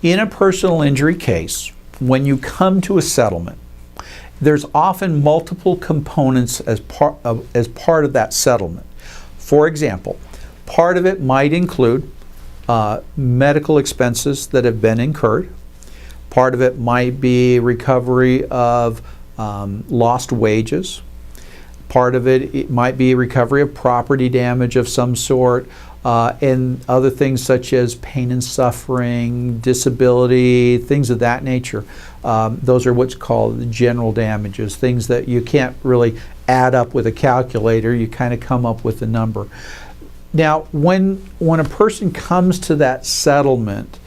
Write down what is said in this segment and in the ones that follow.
In a personal injury case, when you come to a settlement, there's often multiple components as part of that settlement. For example, part of it might include medical expenses that have been incurred. Part of it might be recovery of lost wages. Part of it might be recovery of property damage of some sort, and other things such as pain and suffering, disability, things of that nature. Those are what's called general damages, things that you can't really add up with a calculator. You kind of come up with a number. Now, when a person comes to that settlement,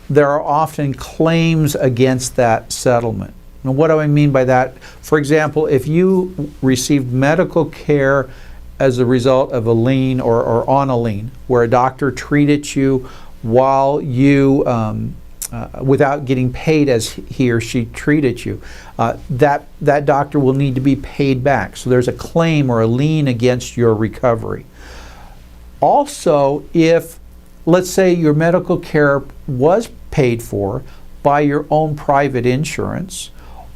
there are often claims against that settlement. Now, what do I mean by that? For example, if you received medical care as a result of a lien or on a lien, where a doctor treated you while you, without getting paid as he or she treated you, that doctor will need to be paid back. So there's a claim or a lien against your recovery. Also, if, let's say, your medical care was paid for by your own private insurance,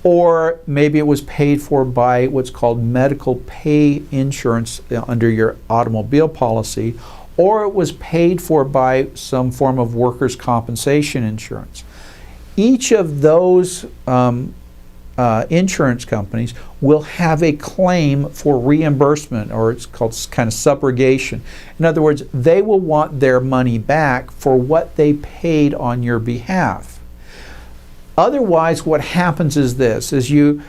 or maybe it was paid for by what's called medical pay insurance under your automobile policy, or it was paid for by some form of workers' compensation insurance. Each of those insurance companies will have a claim for reimbursement, or it's called kind of subrogation. In other words, they will want their money back for what they paid on your behalf. Otherwise, what happens is this: is you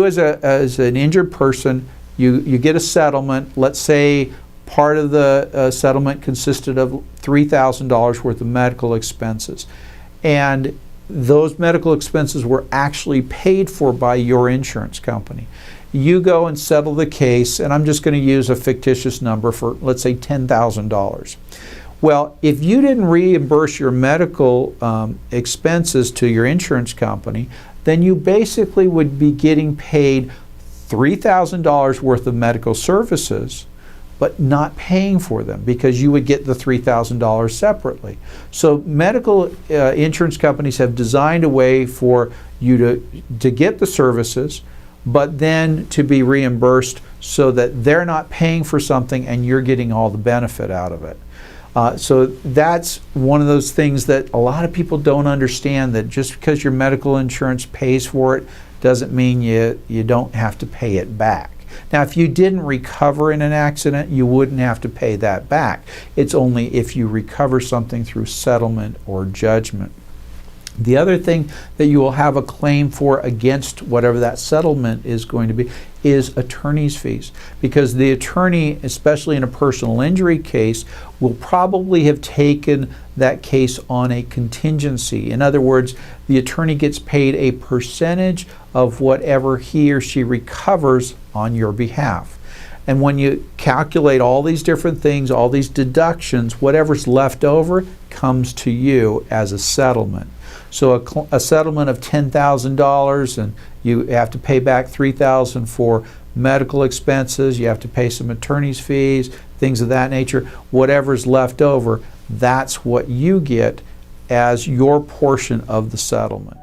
as an injured person, you get a settlement. Let's say part of the settlement consisted of $3,000 worth of medical expenses, and those medical expenses were actually paid for by your insurance company. You go and settle the case, and I'm just going to use a fictitious number for, let's say, $10,000. Well, if you didn't reimburse your medical expenses to your insurance company, then you basically would be getting paid $3,000 worth of medical services, but not paying for them, because you would get the $3,000 separately. So medical insurance companies have designed a way for you to get the services, but then to be reimbursed so that they're not paying for something and you're getting all the benefit out of it. So that's one of those things that a lot of people don't understand, that just because your medical insurance pays for it doesn't mean you don't have to pay it back. Now, if you didn't recover in an accident, you wouldn't have to pay that back. It's only if you recover something through settlement or judgment. The other thing that you will have a claim for against whatever that settlement is going to be is attorney's fees, because the attorney, especially in a personal injury case, will probably have taken that case on a contingency. In other words, the attorney gets paid a percentage of whatever he or she recovers on your behalf. And when you calculate all these different things, all these deductions, whatever's left over comes to you as a settlement. So a settlement of $10,000, and you have to pay back $3,000 for medical expenses, you have to pay some attorney's fees, things of that nature. Whatever's left over, that's what you get as your portion of the settlement.